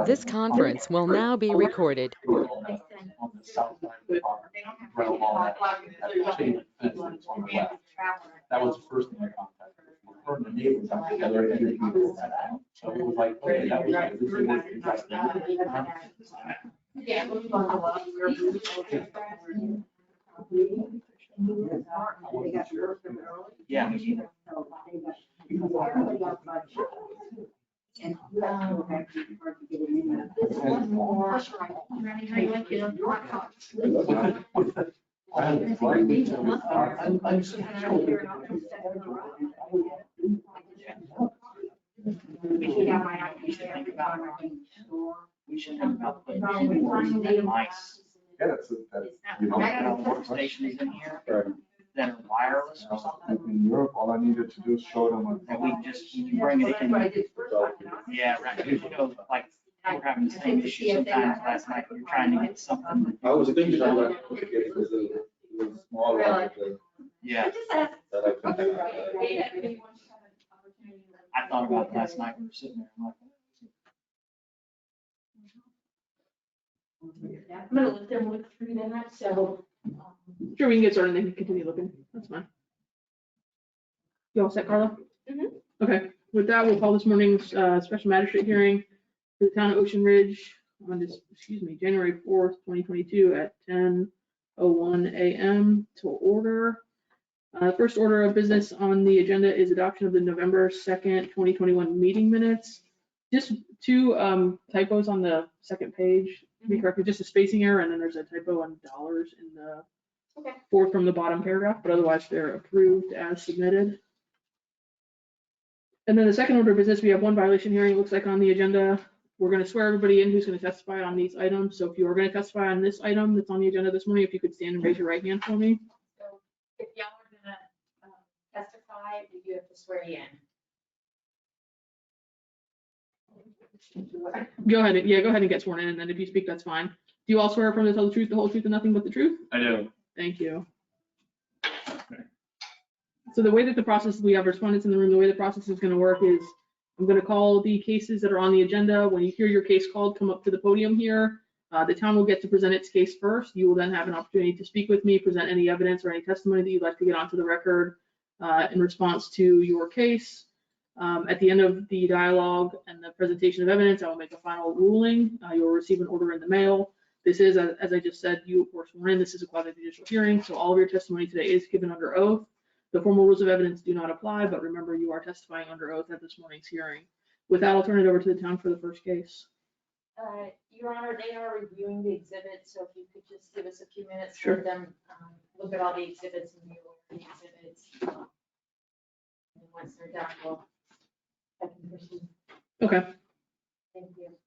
This conference will now be recorded. On the south side of the property, around all that chain link fence that's on the left. That was the first thing I contacted. Her and the neighbors got together and they figured that out. So it was like, okay, that was everything was interesting. Yeah. We should have about mice. Yeah, that's, You know, workstations in here that are wireless or something. in Europe, all I needed to do is show them. And we just, you bring it in. Yeah, right, because you know, like, we're having the same issue sometimes last night, we were trying to get something. I was thinking about it because it was small. Yeah, I thought about it last night, we were sitting there, I'm like. I'm gonna let them look through that, so. Sure, we can get started and then continue looking. That's fine. You all set, Carla? Mhm. Okay, with that, we'll call this morning's special magistrate hearing for the town of Ocean Ridge on this, January 4th, 2022 at 10:01 a.m. to order. First order of business on the agenda is adoption of the November 2nd, 2021 meeting minutes. Just two typos on the second page, to be corrected, just a spacing error, and then there's a typo on dollars in the fourth from the bottom paragraph, but otherwise they're approved as submitted. And then the second order of business, we have one violation hearing, it looks like on the agenda. We're going to swear everybody in who's going to testify on these items. So if you are going to testify on this item that's on the agenda this morning, if you could stand and raise your right hand for me. So if y'all are gonna testify, you have to swear you in. Go ahead, go ahead and get sworn in, and then if you speak, that's fine. Do you all swear from to tell the truth, the whole truth, and nothing but the truth? I do. Thank you. So the way that the process, we have respondents in the room, the way the process is going to work is I'm going to call the cases that are on the agenda. When you hear your case called, come up to the podium here. The town will get to present its case first. You will then have an opportunity to speak with me, present any evidence or any testimony that you'd like to get onto the record in response to your case. At the end of the dialogue and the presentation of evidence, I will make a final ruling. You'll receive an order in the mail. This is, as I just said, you of course were in. This is a quasi-judicial hearing, so all of your testimony today is given under oath. The formal rules of evidence do not apply, but remember you are testifying under oath at this morning's hearing. With that, I'll turn it over to the town for the first case. Your Honor, they are reviewing the exhibits, so if you could just give us a few minutes Sure. for them, look at all the exhibits and be aware of the exhibits. And once they're done, I can proceed. Okay. Thank you.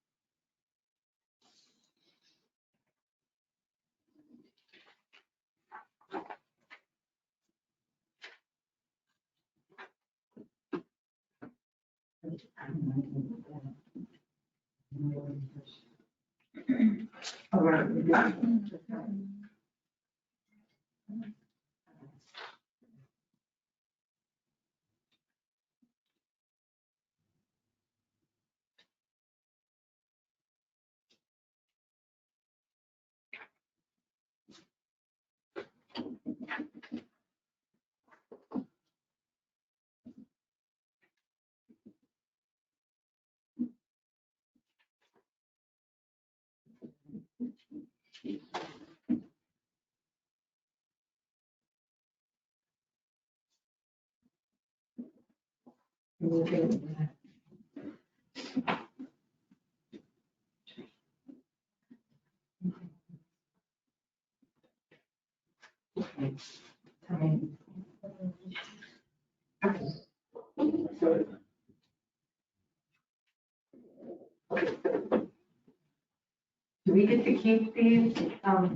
Do we get to keep these? I'll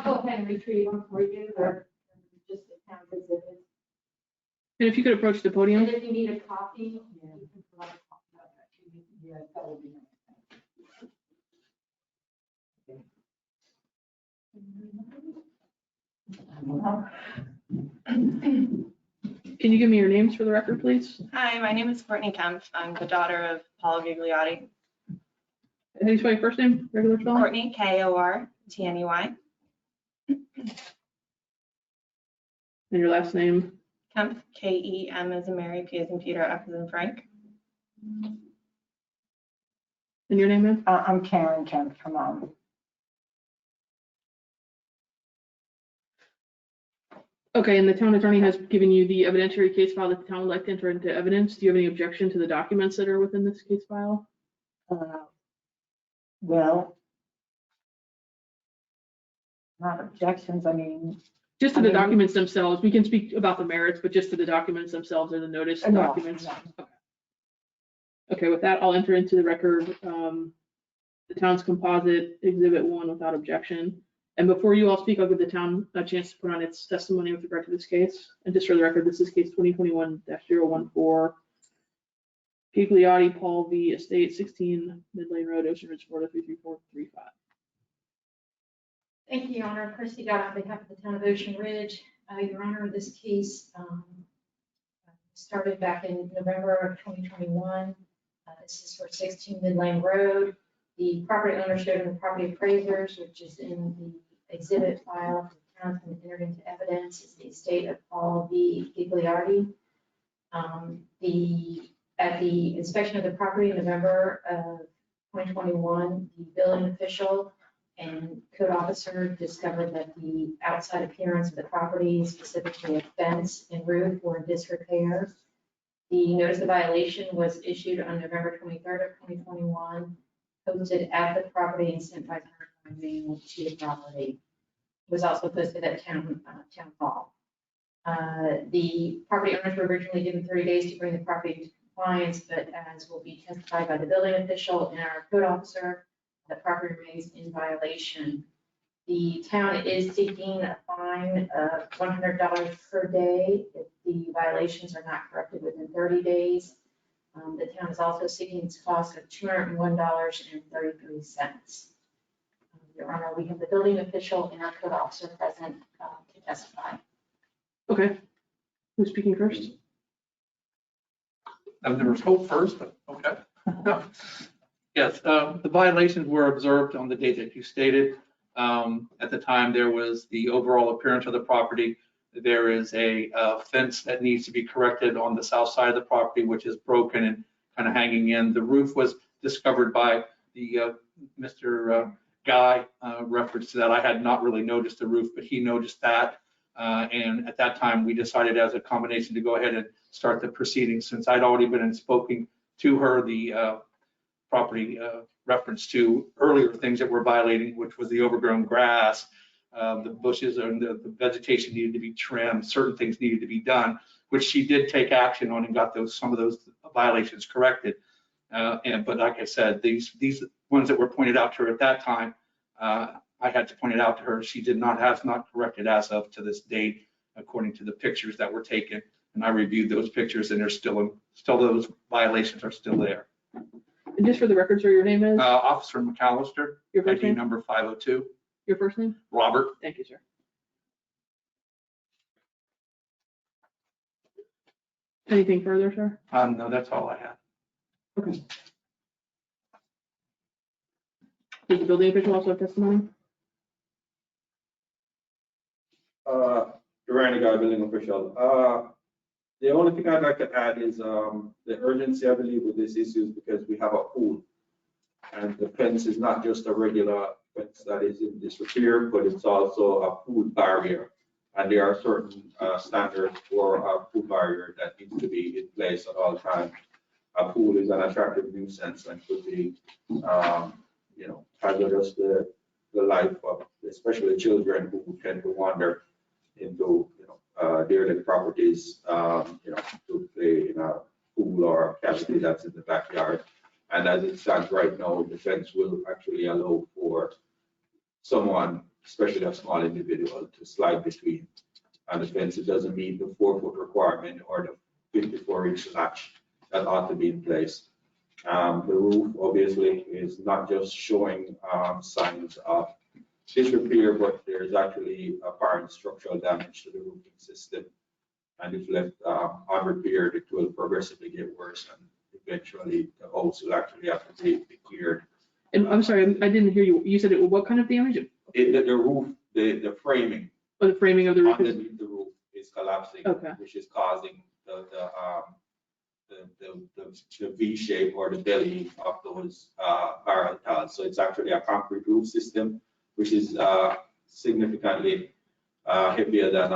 go ahead and retrieve them for you, or just the town exhibits. And if you could approach the podium. And if you need a copy, you can provide a copy of that. Yeah, that would be nice. Can you give me your names for the record, please? Hi, my name is Courtney Kempf. I'm the daughter of Paul Gigliotti. How do you spell your first name, regular spelling? Courtney, Kortney. And your last name? Kemp, Kem as in Mary, P as in Peter, F as in Frank. And your name, ma'am? I'm Karen Kemp from, Okay, and the town attorney has given you the evidentiary case file that the town would like to enter into evidence. Do you have any objection to the documents that are within this case file? well, not objections, I mean, Just to I the mean- documents themselves. We can speak about the merits, but just to the documents themselves or the notice no, documents. no. Okay, with that, I'll enter into the record the town's composite exhibit 1 without objection. And before you all speak, I'll give the town a chance to put on its testimony with regard to this case. And just for the record, this is case 2021-014. Gigliotti Paul V. Estate, 16 Midland Road, Ocean Ridge, Florida, 33435. Thank you, Your Honor. Christy Dott on behalf of the town of Ocean Ridge. Your Honor, this case started back in November of 2021. This is for 16 Midland Road. The property owner showed in the property appraisers, which is in the exhibit file for the town and entered into evidence, is the estate of Paul V. Gigliotti. At the inspection of the property in November of 2021, the building official and code officer discovered that the outside appearance of the property, specifically a fence and roof, were in disrepair. The notice of violation was issued on November 23rd of 2021, posted at the property and sent by certified mail to the property. It was also posted at town hall. The property owners were originally given 30 days to bring the property into compliance, but as will be testified by the building official and our code officer, the property remains in violation. The town is seeking a fine of $100 per day if the violations are not corrected within 30 days. The town is also seeking its cost of $201.33. Your Honor, we have the building official and our code officer present to testify. Okay, who's speaking first? There was hope first, but okay. Yes, the violations were observed on the date that you stated. At the time, there was the overall appearance of the property. There is a fence that needs to be corrected on the south side of the property, which is broken and kind of hanging in. The roof was discovered by the Mr. Guy, reference to that. I had not really noticed the roof, but he noticed that. And at that time, we decided as a combination to go ahead and start the proceedings. Since I'd already been in spoken to her, the property reference to earlier things that were violating, which was the overgrown grass, the bushes and the vegetation needed to be trimmed, certain things needed to be done, which she did take action on and got some of those violations corrected. But like I said, these ones that were pointed out to her at that time, I had to point it out to her. She has not corrected as of to this date, according to the pictures that were taken. And I reviewed those pictures, and there's still those violations are still there. And just for the record, sir, your name is? Officer McAllister, Your first ID name? number 502. Your first name? Robert. Thank you, sir. Anything further, sir? No, that's all I have. Okay. Did the building official also have testimony? Durant, guy, building official. The only thing I'd like to add is the urgency, I believe, with this issue is because we have a pool. And the fence is not just a regular fence that is in disrepair, but it's also a pool barrier. And there are certain standards for a pool barrier that needs to be in place at all times. A pool is an attractive nuisance and could be, hazardous to the life of especially children who tend to wander into, derelict properties, to play in a pool or a cavity that's in the backyard. And as it stands right now, the fence will actually allow for someone, especially a small individual, to slide between. And the fence, it doesn't meet the 4-foot requirement or the 54-inch latch that ought to be in place. The roof obviously is not just showing signs of disrepair, but there's actually apparent structural damage to the roofing system. And if left unrepaired, it will progressively get worse, and eventually the house will actually have to be cleared And I'm sorry, I didn't hear you. You said it, what kind of damage? The roof, the framing Or the framing of the roof? underneath the roof is collapsing, Okay. which is causing the V shape or the belly of those barrel tiles. So it's actually a concrete roof system, which is significantly heavier than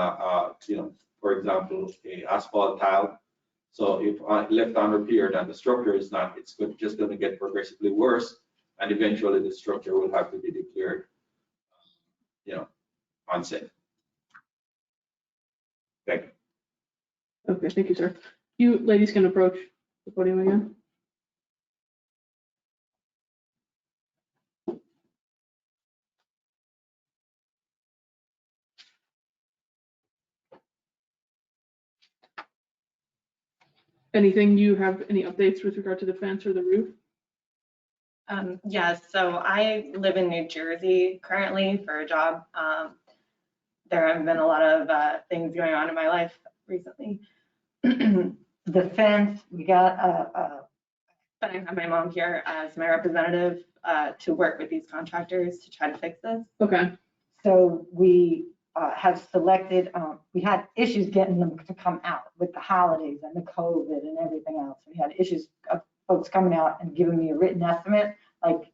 for example, a asphalt tile. So if left unrepaired and the structure is not, it's just going to get progressively worse, and eventually the structure will have to be declared, unsafe. Thank you. Okay, thank you, sir. You ladies can approach the podium again. Anything, you have any updates with regard to the fence or the roof? Yes, so I live in New Jersey currently for a job. There have been a lot of things going on in my life recently. The fence, we got But I have my mom here as my representative to work with these contractors to try to fix this. Okay, so we have selected, we had issues getting them to come out with the holidays and the COVID and everything else. We had issues of folks coming out and giving me a written estimate. Like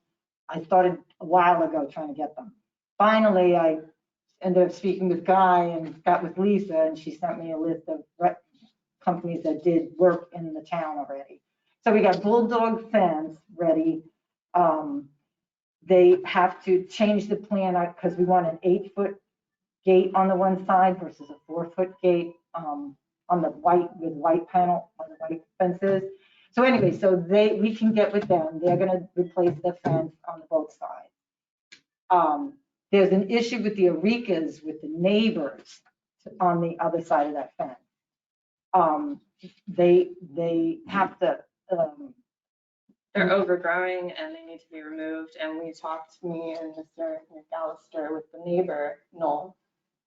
I started a while ago trying to get them. Finally, I ended up speaking with Guy and got with Lisa, and she sent me a list of companies that did work in the town already. So we got Bulldog Fence ready. They have to change the plan because we want an 8-foot gate on the one side versus a 4-foot gate on the white panel on the white fences. So anyway, so we can get with them. They're going to replace the fence on both sides. There's an issue with the Eureka's with the neighbors on the other side of that fence. They have to. They're overgrowing and they need to be removed. And we talked, me and Mr. McAllister, with the neighbor, Noel.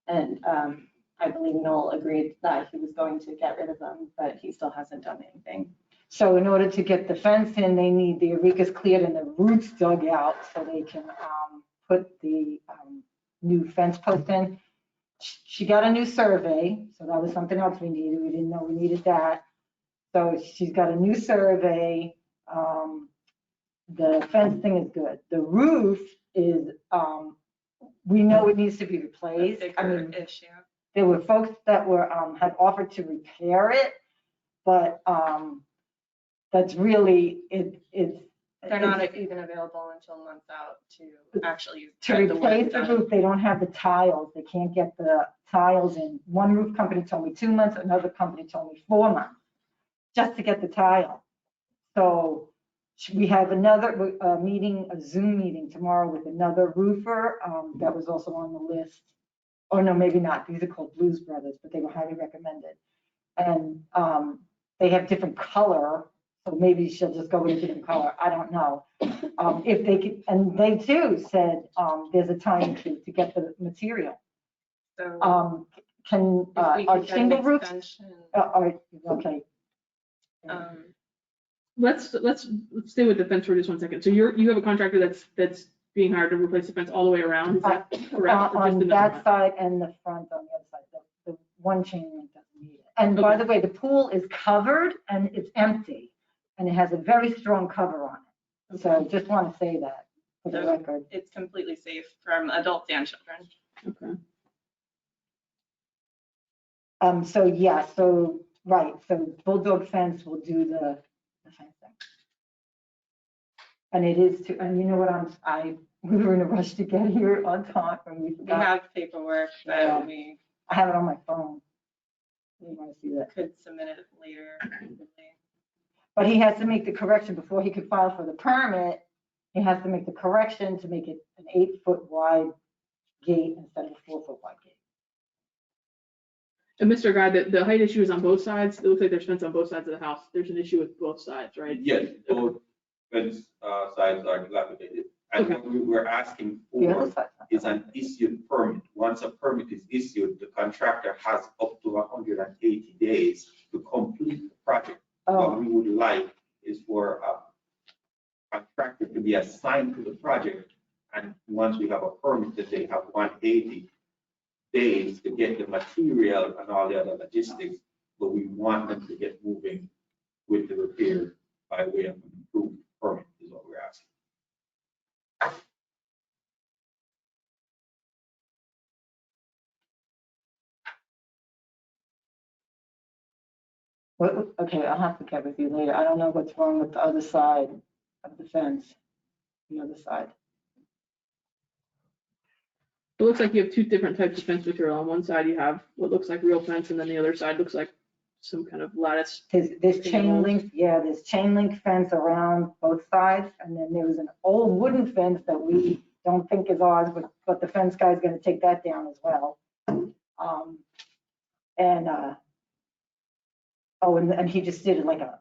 And I believe Noel agreed that he was going to get rid of them, but he still hasn't done anything. So in order to get the fence in, they need the Eureka's cleared and the roots dug out so they can put the new fence post in. She got a new survey, so that was something else we needed. We didn't know we needed that. So she's got a new survey. The fence thing is good. The roof is, we know it needs to be replaced. I mean, Issue. there were folks that were had offered to repair it, but that's really They're not even available until months out to actually to get the work replace the done. roof. They don't have the tiles. They can't get the tiles in. One roof company told me 2 months. Another company told me 4 months just to get the tile. So we have another meeting, a Zoom meeting tomorrow with another roofer that was also on the list. Oh, no, maybe not. These are called Blues Brothers, but they were highly recommended. And they have different color, so maybe she'll just go with a different color. I don't know. If they could, and they too said there's a time to get the material. So Can if we our could get an shingle roofs? extension, Okay. let's stay with the fence for just 1 second. So you have a contractor that's being hired to replace the fence all the way around, is that correct? Or just On in the that front? side and the front on the other side. The one chain link doesn't need it. And by Okay. the way, the pool is covered and it's empty, and it has a very strong cover on it. So just want to say that for the So- record. it's completely safe from adults and children. Okay. So yeah, so right, so Bulldog Fence will do the fencing. And it is to, and you know what, we were in a rush to get here on time and we We forgot. have paperwork Yeah. that we I have it on my phone. You want to see that? could submit it later. But he has to make the correction before he could file for the permit. He has to make the correction to make it an 8-foot wide gate instead of a 4-foot wide gate. And Mr. Guy, the height issue is on both sides. It looks like there's fence on both sides of the house. There's an issue with both sides, right? Yes, both fence sides are dilapidated. And Okay. what we were asking The other for side. is an issued permit. Once a permit is issued, the contractor has up to 180 days to complete the project. What Oh, we would like is for a contractor to be assigned to the project. And once we have a permit, that they have 180 days to get the material and all the other logistics, but we want them to get moving with the repair by way of an improved permit is what we're asking. Okay, I'll have to get with you later. I don't know what's wrong with the other side of the fence, the other side. It looks like you have two different types of fence material. On one side, you have what looks like real fence, and then the other side looks like some kind of lattice. There's chain link, yeah, there's chain link fence around both sides, and then there was an old wooden fence that we don't think is ours, but the fence guy's gonna take that down as well. And he just did like a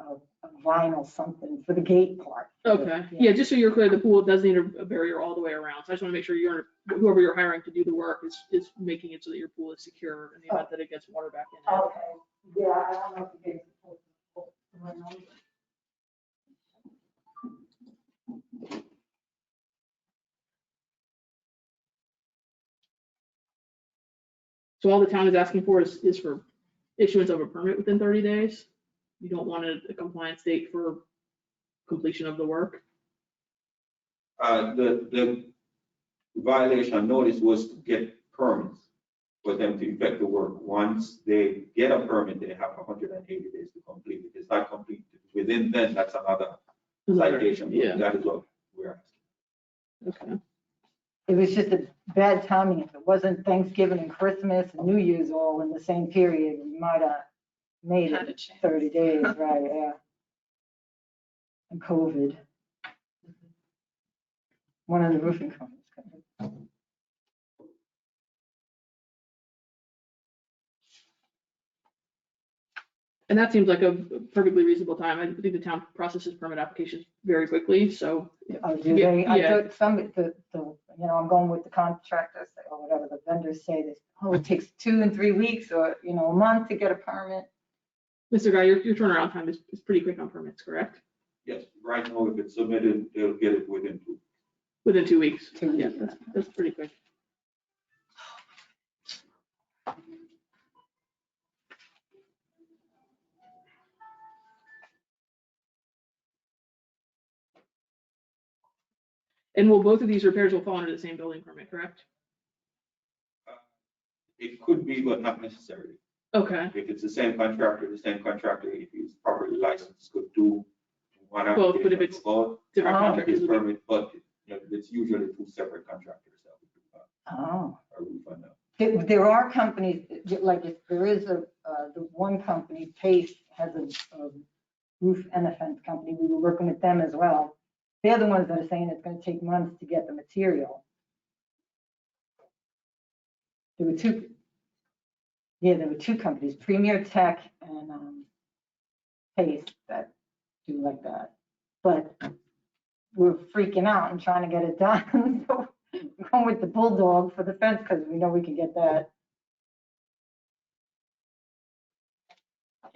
vinyl something for the gate part. Okay, yeah, just so you're clear, the pool does need a barrier all the way around. So I just want to make sure whoever you're hiring to do the work is making it so that your pool is secure in the event that it gets water back in it. Okay, yeah, I don't know if you guys. So all the town is asking for is for issuance of a permit within 30 days. You don't want a compliance date for completion of the work. The violation notice was to get permits for them to effect the work. Once they get a permit, they have 180 days to complete it. It's not completed within then, that's another citation. Yeah. That is what we're asking. Okay. It was just a bad timing. If it wasn't Thanksgiving and Christmas and New Year's all in the same period, we might have made Had a it chance. 30 days, right, yeah. And COVID. One of the roofing companies. And that seems like a perfectly reasonable time. I think the town processes permit applications very quickly, so. Oh, do they? I Yeah. thought I'm going with the contractors or whatever the vendors say, this, it takes 2 and 3 weeks or, a month to get a permit. Mr. Guy, your turnaround time is pretty quick on permits, correct? Yes, right now, if it's submitted, they'll get it within 2. Within 2 weeks. 2 weeks. Yeah, that's pretty quick. And will both of these repairs will fall under the same building permit, correct? It could be, but not necessarily. Okay, If it's the same contractor, if he's properly licensed, could do one Both, but if application it's for both, different Oh. contractors. his permit, but it's usually 2 separate contractors that would do Oh. a roof on that. There are companies, like if there is the one company, Pace has a roof and a fence company, we were working with them as well. They're the ones that are saying it's gonna take months to get the material. There were two companies, Premier Tech and Pace, that do like that. But we're freaking out and trying to get it done. So we're going with the Bulldog for the fence because we know we can get that.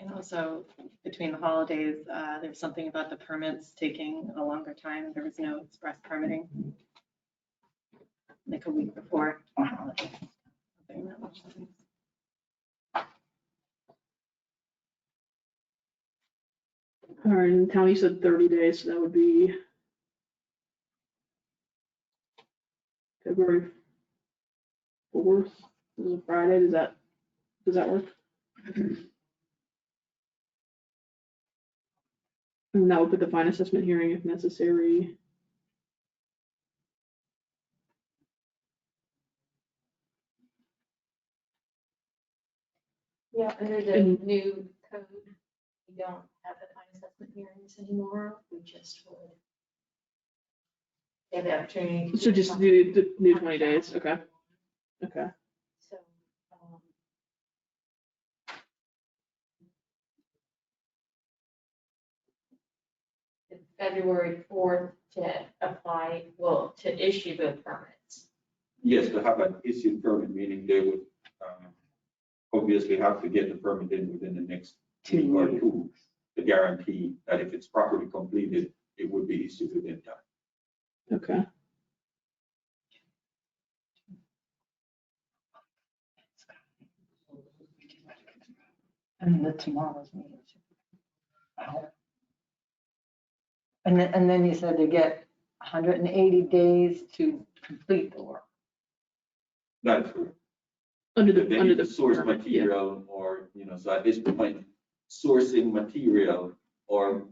And also, between the holidays, there's something about the permits taking a longer time. There was no express permitting. Like a week before. All right, and town, you said 30 days, so that would be February 4th, this is a Friday, does that work? And that would put the fine assessment hearing if necessary. Yeah, under the And- new code, we don't have the fine assessment hearings anymore, we just would. They have the opportunity. So just do the new 20 days, okay, okay. So, February 4th to apply, well, to issue the permits. Yes, to have an issued permit, meaning they would obviously have to get the permit in within the next 2 or 2 to guarantee that if it's properly completed, it would be issued within time. the tomorrow's meeting. And then you said they get 180 days to complete the work. That's correct. Under But then under you the. source permit, yeah. material or, so at this point, sourcing material or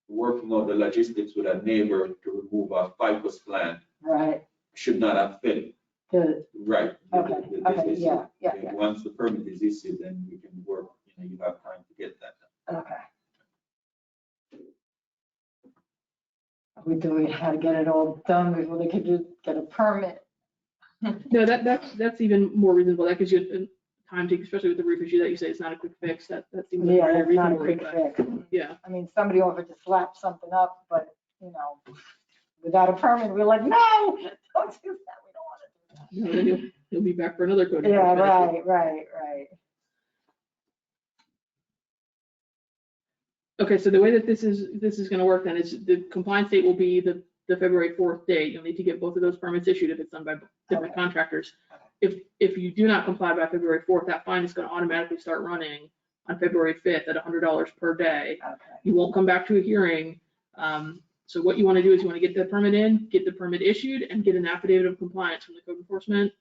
working out the logistics with a neighbor to remove a ficus plant Right. should not affect, The, right. okay, this okay, issue. yeah. Once the permit is issued, then we can work, you have time to get that done. Okay. We had to get it all done before they could get a permit. No, that's even more reasonable. That gives you time to, especially with the roof issue that you say it's not a quick fix. That seems like a Yeah, very it's not a reasonable quick request. fix. Yeah. I mean, somebody offered to slap something up, but, without a permit, we're like, no, don't do that. We don't want to do that. No, then you'll be back for another code. Yeah, enforcement issue. right. Okay, so the way that this is going to work then is the compliance date will be the February 4th date. You'll need to get both of those permits issued if it's done by different Okay. contractors. If you do not comply by February 4th, that fine is going to automatically start running on February 5th at $100 per day. Okay. You won't come back to a hearing. So what you want to do is you want to get the permit in, get the permit issued, and get an affidavit of compliance from the code enforcement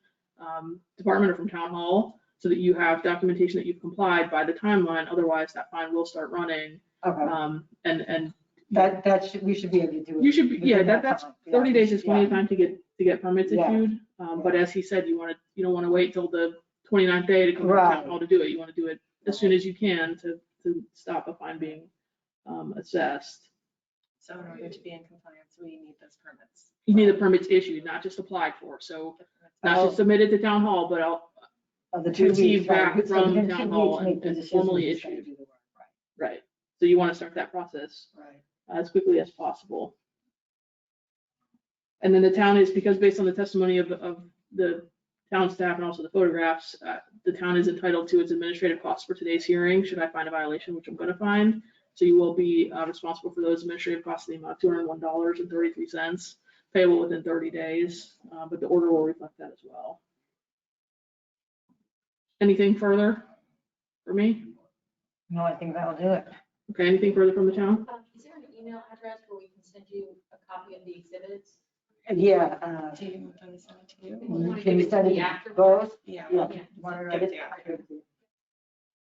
department or from town hall, so that you have documentation that you've complied by the timeline. Otherwise, that fine will start running. Okay. And We should be able to do it. you should be, yeah, within that's time. 30 days is plenty Yeah. of time to get permits Yeah. issued. But as he said, you don't want to wait till the 29th day to come to town Right. hall to do it. You want to do it as soon as you can to stop a fine being assessed. So in order to be in compliance, we need those permits. You need the permits issued, not just applied for. So not Oh. just submitted to town hall, but Of the 2 receive weeks, right. back So from within town 2 hall weeks, make and the decision formally who's gonna issued. do the work. Right. So you want to start that process Right. as quickly as possible. And then the town is, because based on the testimony of the town staff and also the photographs, the town is entitled to its administrative costs for today's hearing, should I find a violation, which I'm going to find. So you will be responsible for those administrative costs in the amount of $201.33, payable within 30 days, but the order will reflect that as well. Anything further for me? No, I think that'll do it. Okay, anything further from the town? Is there an email address where we can send you a copy of the exhibits? Yeah. Do you want them to send it to you? wanna Can give you it to send me it after? both? Yeah. Yeah. Yeah. Want to Give write it it? to you. I'll give it to you.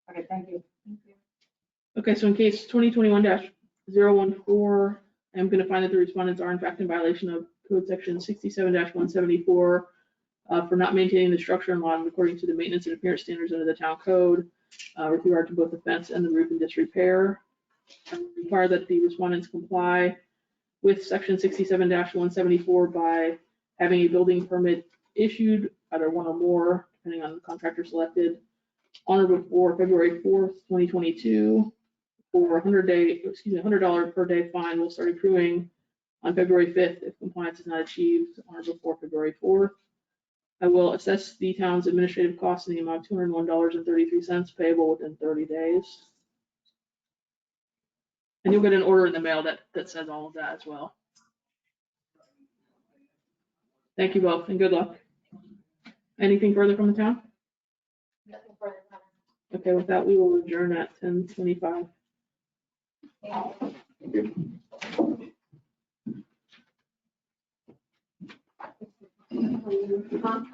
Okay, thank you. Okay, so in case 2021-014, I'm going to find that the respondents are in fact in violation of code section 67-174 for not maintaining the structure and lawn according to the maintenance and appearance standards under the town code with regard to both the fence and the roof and disrepair. Require that the respondents comply with section 67-174 by having a building permit issued, either one or more, depending on the contractor selected, on or before February 4th, 2022, for $100 per day fine will start accruing on February 5th if compliance is not achieved on or before February 4th. I will assess the town's administrative costs in the amount of $201.33 payable within 30 days. And you'll get an order in the mail that says all of that as well. Thank you both and good luck. Anything further from the town? Nothing further. Okay, with that, we will adjourn at 10:25. Okay.